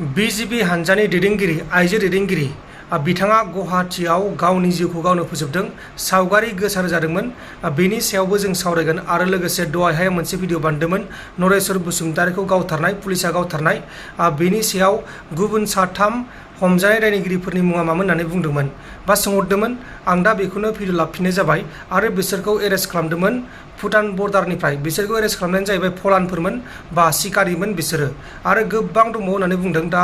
BJP हानजानि दैदेनगिरि आइजो दैदेनगिरि बिथाङा गुवाहाटीआव गावनि जिउखौ गावनो फोजोबदों सावगारि गोसार जादोंमोन बेनि सायावबो जों सावरायगोन आरो लोगोसे दहायहाय मोनसे भिडिअ बानायदोंमोन नरेश्वर बसुमतारीखौ गावथारनाय पुलिसा गावथारनाय बेनि सायाव गुबुन साथाम हमजानाय दायनिगिरिफोरनि मुङा मामोन होननानै बुंदोंमोन बा सोंहरदोंमोन आं दा बेखौनो भिडिअ लाफिननाय जाबाय आरो बिसोरखौ एरेस्ट खालामदोंमोन भुटान बर्डारनिफ्राय बिसोरखौ एरेस्ट खालामनायानो जाहैबाय फलानफोरमोन बा सिखारिमोन बिसोरो आरो गोबां दंबावो होननानै बुंदों दा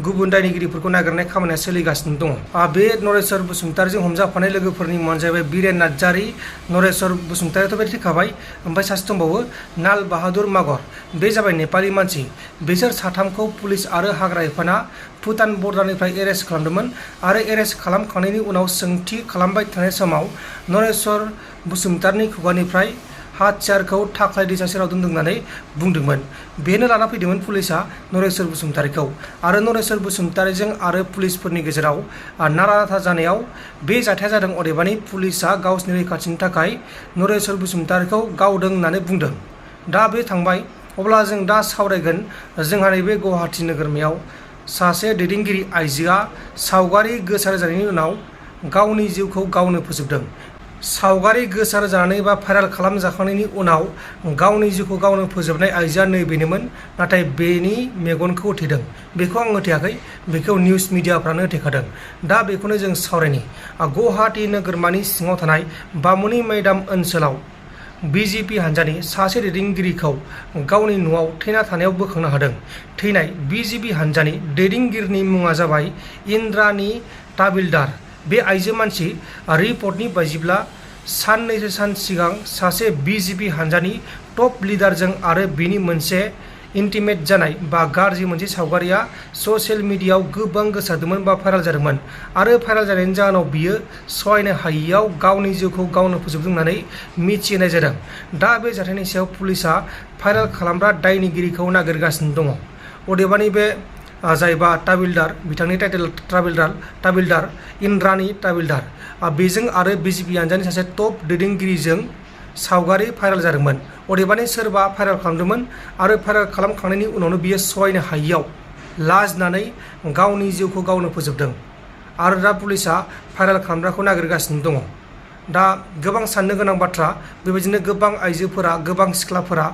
गुबुन दायनिगिरिफोरखौ नागिरनाय खामानिया सोलिगासिनो दङ बे नरेश्वर बसुमतारीजों हमजाफानाय लोगोफोरनि मुङानो जाहैबाय बिरेन नार्जारी नरेश्वर बसुमतारीयाथ' बे थैखाबाय ओमफ्राय सासे दंबावो नाल बाहादुर मागर बे जाबाय नेपालि मानसि बिसोर साथामखौ पुलिस आरो हाग्रा बिफाना भुटान बर्डारनिफ्राय एरेस्ट खालामदोंमोन आरो एरेस्ट खालामखांनायनि उनाव सोंथि खालामबाय थानाय समाव नरेश्वर बसुमतारीनि खुगानिफ्राय हाथियारखौ थाख्लाय दैसा सेराव दोनदों होननानै बुंदोंमोन बेनो लाना फैदोंमोन पुलिसा नरेश्वर बसुमतारीखौ आरो नरेश्वर बसुमतारीजों आरो पुलिसफोरनि गेजेराव नारा नाथा जानायाव बे जाथाया जादों अदेबानि पुलिसा गावसोरनि रैखाथिनि थाखाय नरेश्वर बसुमतारीखौ गावदों होननानै बुंदों दा बे थांबाय अब्ला जों दा सावरायगोन जोंहा नैबे गुवाहाटी नोगोरमायाव सासे दैदेनगिरि आइजोआ सावगारि गोसार जानायनि उनाव गावनि जिउखौ गावनो फोजोबदों सावगारि गोसार जानानै बा भाइराल खालामजाखांनायनि उनाव गावनि जिउखौ गावनो फोजोबनाय आइजोआ नैबेनोमोन नाथाय बेनि मेगनखौ होथेदों बेखौ आं होथेयाखै बेखौ निउस मिडियाफ्रानो होथेखादों दा बेखौनो जों सावरायनि गुवाहाटी नोगोरमानि सिङाव थानाय बामुनि मैदाम ओनसोलाव बीजेपी हानजानि सासे दैदेनगिरिखौ गावनि न'आव थैना थानायाव बोखांनो हादों थैनाय बीजेपी हानजानि दैदेनगिरिनि मुङा जाबाय इन्द्राणी ताबिलदार बे आइजो मानसि रिपर्टनि बायदिब्ला साननैसो सान सिगां सासे बीजेपी हानजानि टप लिडारजों आरो बिनि मोनसे इन्टिमेट जानाय बा गाज्रि मोनसे सावगारिया ससियेल मिडियायाव गोबां गोसारदोंमोन बा भाइराल जादोंमोन आरो भाइराल जानायनि जाहोनाव बियो सहायनो हायैयाव गावनि जिउखौ गावनो फोजोबदों होननानै मिथिहोनाय जादों दा बे जाथायनि सायाव पुलिसा भाइराल खालामग्रा दायनिगिरिखौ नागिरगासिनो दङ अदेबानि बे जायबा ताबिलदार बिथांनि टाइटेल ताबिलदार इन्द्राणी ताबिलदार बेजों आरो बीजेपी हानजानि सासे टप दैदेनगिरिजों सावगारि भाइराल जादोंमोन अदेबानि सोरबा भाइराल खालामदोंमोन आरो भाइराल खालामखांनायनि उनावनो बियो सहायनो हायैयाव लाजिनानै गावनि जिउखौ गावनो फोजोबदों आरो दा पुलिसा भाइराल खालामग्राखौ नागिरगासिनो दङ दा गोबां साननो गोनां बाथ्रा बेबायदिनो गोबां आइजोफोरा गोबां सिख्लाफोरा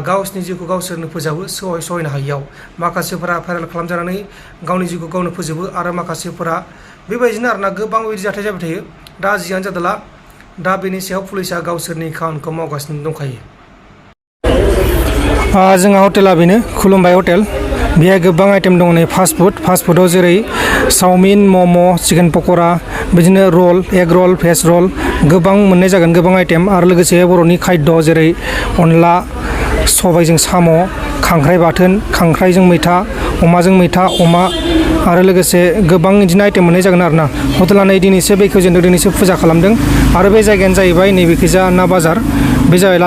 गावसोरनि जिउखौ गावसोरनो फोजाबो सहायनो हायैयाव माखासेफोरा भाइराल खालामजानानै गावनि जिउखौ गावनो फोजोबो आरो माखासेफोरा बेबायदिनो आरोना गोबां बिदि जाथाय जाबाय थायो दा जियानो जादोला दा बेनि सायाव पुलिसा गावसोरनि खामानिखौ मावगासिनो दंखायो जोंहा हटेला बेनो खुलुमबाय हटेल बेहाय गोबां आइटेम दङ नै फास्टफुडाव जेरै चावमिन मम' चिकेन पक'रा बिदिनो रल एग रल भेज रल गोबां मोननाय जागोन गोबां आइटेम आरो लोगोसे बर'नि खायद' जेरै अनला सबायजों साम' खांख्राइ बाथोन खांख्राइजों मैथा अमाजों मैथा अमा आरो लोगोसे गोबां बिदिनो आइटेम मोननाय जागोन आरोना हटेला नै दिनैसो बेखेवजेनदों दिनैसो फुजा खालामदों आरो बे जायगायानो जाहैबाय नैबेखैजा ना बाजार बे जाबाय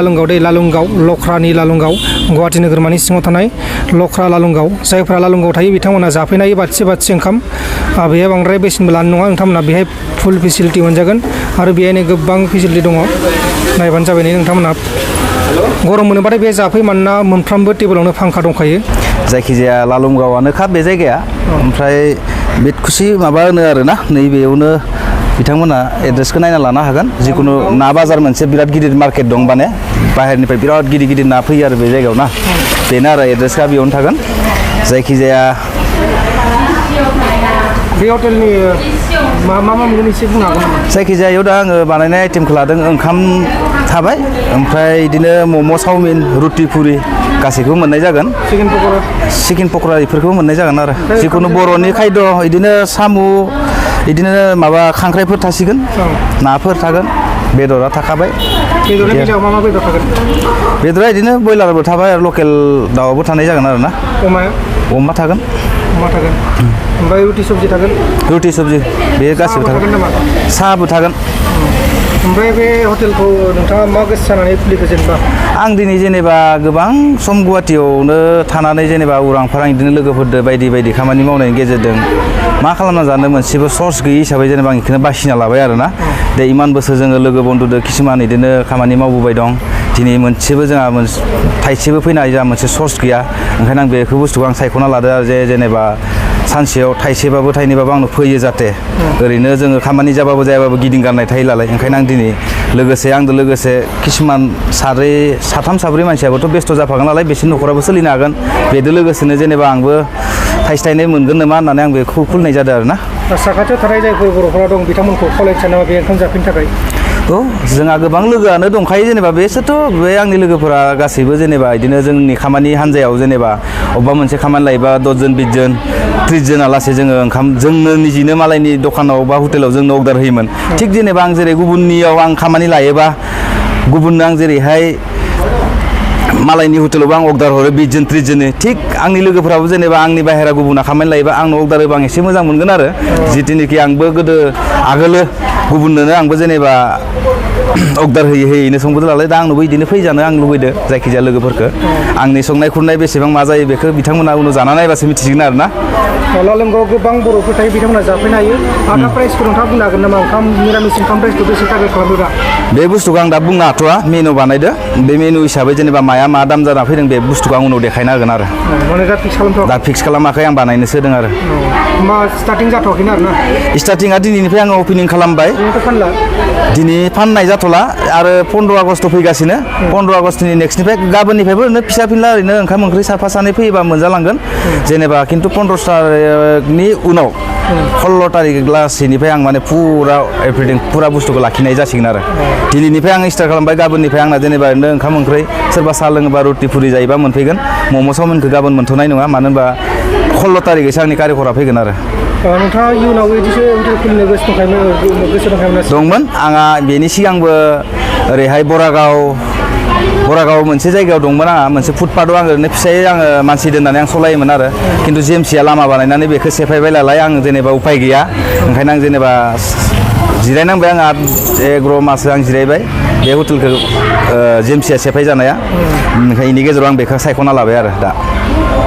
लालुंगाव लख्रानि लालुंगाव गुवाहाटी नोगोरमानि सिङाव थानाय लख्रा लालुंगाव जायफ्रा लालुंगाव थायो बिथांमोना जाफैनो हायो बाथिसे ओंखाम बेहाय बांद्राय बेसेनबो लानो नङा नोंथांमोना बेहाय फुल फेसिलिटि मोनजागोन आरो बेहायनो गोबां फेसिलिटि दङ नायबानो जाबाय नै नोंथांमोना गरम मोनोबाथाय बे जाफै मानोना मोनफ्रोमबो टेबोलावनो फांखा दंखायो जायखिजाया लालुंगावआनोखा बे जायगाया ओमफ्राय बेटकुसि माबा होनो आरोना नैबेयावनो बिथांमोना एड्रेसखौ नायना लानो हागोन जिखुनु ना बाजार मोनसे बिराद गिदिर मार्केट दं माने बाहेरनिफ्राय बिराद गिदिर ना फैयो आरो बे जायगायाव ना बेनो आरो एड्रेसआ बेयावनो थागोन जायखिजाया बे हटेलनि मा मोनगोन एसे बुंनो हागोन नामा जायखिजाया दा आङो बानायनाय आइटेमखौ लादों ओंखाम थाबाय ओमफ्राय बिदिनो मम' चावमिन रुटि पुरि गासैखौबो मोननाय जागोन चिकेन पक'रा बेफोरखौबो मोननाय जागोन आरो जिखुनु बर'नि खायद' बिदिनो साम' बिदिनो माबा खांख्राइफोर थासिगोन नाफोर थागोन बेदरा थाखाबाय बेदरा बिदिनो ब्रयलारबो थाबाय आरो लकेल दाउआबो थानाय जागोन आरो ना अमा थागोन ओमफ्राय रुटि सबजि बे गासिबो थागोन साहाबो थागोन ओमफ्राय बे हटेलखौ नोंथाङा मा गोसो जानानै खुलिखो जेनेबा आं दिनै जेनेबा गोबां सम गुवाहाटीयावनो थानानै जेनेबा उरां फारां बिदिनो लोगोफोरजों बायदि खामानि मावनायनि गेजेरजों मा खालामना जानो मोनसेबो सर्स गैयि हिसाबै जेनेबा आं बेखौनो बासिना लाबाय आरोना दे इमान बोसोर जोङो लोगो बन्धुदो किसुमान बिदिनो खामानि मावबोबाय दं दिनै मोनसेबो जोंहा थाइसेबो फैनाय जोंहा मोनसे सर्स गैया ओंखायनो आं बेखौ बुस्थुखौ आं सायख'ना लादो आरो जेनेबा सानसेयाव थाइसेबाबो थाइनैबाबो आंनो फैयो जाहाथे ओरैनो जोङो खामानि जाबाबो जायाबाबो गिदिंगारनाय थायो नालाय ओंखायनो आं दिनै लोगोसे आंजों लोगोसे किसुमान साथाम साब्रै मानसियाबोथ' बेस्थ' जाफागोन नालाय बिसोर न'खराबो सोलिनो हागोन बेजों लोगोसेनो जेनेबा आंबो थाइसे थाइनै मोनगोन नामा होननानै आं बेखौ खुलिनाय जादों आरो ना साखाथियाव थानाय जायफोर बर'फोरा दं बिथांमोनखौ खावलायनो सानो नामा बे ओंखाम जाफैनो थाखाय जोंहा गोबां लोगोआनो दंखायो जेनेबा बेसोरथ' बे आंनि लोगोफोरा गासैबो जेनेबा बिदिनो जोंनि खामानि हान्जायाव जेनेबा अबेबा मोनसे खामानि लायोबा 10 जन 20 जन 30 जोनालासे जोङो ओंखाम जोंनो निजिनो मालायनि दखानाव बा हटेलाव जोंनो अर्डार होयोमोन थिग जेनेबा आं जेरै गुबुननियाव आं खामानि लायोबा गुबुननो आं जेरैहाय मालायनि हटेलावबो आं अर्डार हरो 20 जन 30 जननि थिग आंनि लोगोफोराबो जेनेबा आंनि बाहेरा गुबुना खामानि लायोबा आंनो अर्डार होबा आं एसे मोजां मोनगोन आरो जितुनिखि आंबो गोदो आगोलो गुबुननोनो आंबो जेनेबा अर्डार होयैनो संबोदों नालाय दा आंनोबो बिदिनो फैजानो आं लुबैदों जायखिजाया लोगोफोरखौ आंनि संनाय खुरनाय बेसेबां मा जायो बेखौ बिथांमोना उनाव जाना नायबासो मिथिसिगोन आरो ना लालंगआव गोबां बर'फोर थायो बिथांमोना जाफैनो हायो आधा प्राइसखौ नोंथाङा बुंनो हागोन नामा ओंखाम निरामिस ओंखाम प्राइसखौ बेसे टारगेट खालामदों दा बे बुस्थुखौ आं दा बुंनो हाथ'वा मेनु बानायदो बे मेनु हिसाबै जेनेबा माया मा दाम जाना फैदों बे बुस्थुखौ आं उनाव देखायनो हागोन आरो माने दा फिक्स खालामथ'वाखै दा फिक्स खालामाखै आं बानायनोसो होदों आरो मा स्टार्टिं जाथ'वाखैना आरो ना स्टार्टिंआ दिनैनिफ्राय आङो अपेनिं खालामबाय फानला दिनै फाननाय जाथ'ला आरो 15 आगस्ट फैगासिनो 15 आगस्टनि नेक्स्टनिफ्राय गाबोननिफ्रायबो ओरैनो फिसा फिनला ओरैनो ओंखाम ओंख्रि साफा सानै फैयोबा मोनजालांगोन जेनेबा खिन्थु 15 तारिखनि उनाव 16 तारिख लासैनिफ्राय आं माने फुरा एभ्रिथिं फुरा बुस्थुखौ लाखिनाय जासिगोन आरो दिनैनिफ्राय आं स्टार्ट खालामबाय गाबोननिफ्राय आंना जेनेबा ओरैनो ओंखाम ओंख्रि सोरबा साहा लोङोबा रुटि फुरि जायोबा मोनफैगोन मम' चावमिनखौ गाबोन मोनथ'नाय नङा मानो होनबा 16 तारिखैसो आंनि कारिकरा फैगोन आरो नोंथाङा इयुनाव बिदिसो हटेल खुलिनो गोसो दंखायोमोन दंमोन आंहा बेनि सिगांबो ओरैहाय बरागाव मोनसे जायगायाव दंमोन आंहा मोनसे फुटपाथआव आं ओरैनो फिसायै आङो मानसि दोननानै आं सलायोमोन आरो खिन्थु जेएमसिया लामा बानायनानै बेखौ सेफायबाय नालाय आं जेनेबा उफाय गैया ओंखायनो आं जेनेबा जिरायनांबाय आंहा 11 मासो आं जिरायबाय बे हटेलखौ जेएमसिया सेफाय जानाया ओंखायनो बेनि गेजेराव आं बेखौ सायख'ना लाबाय आरो दा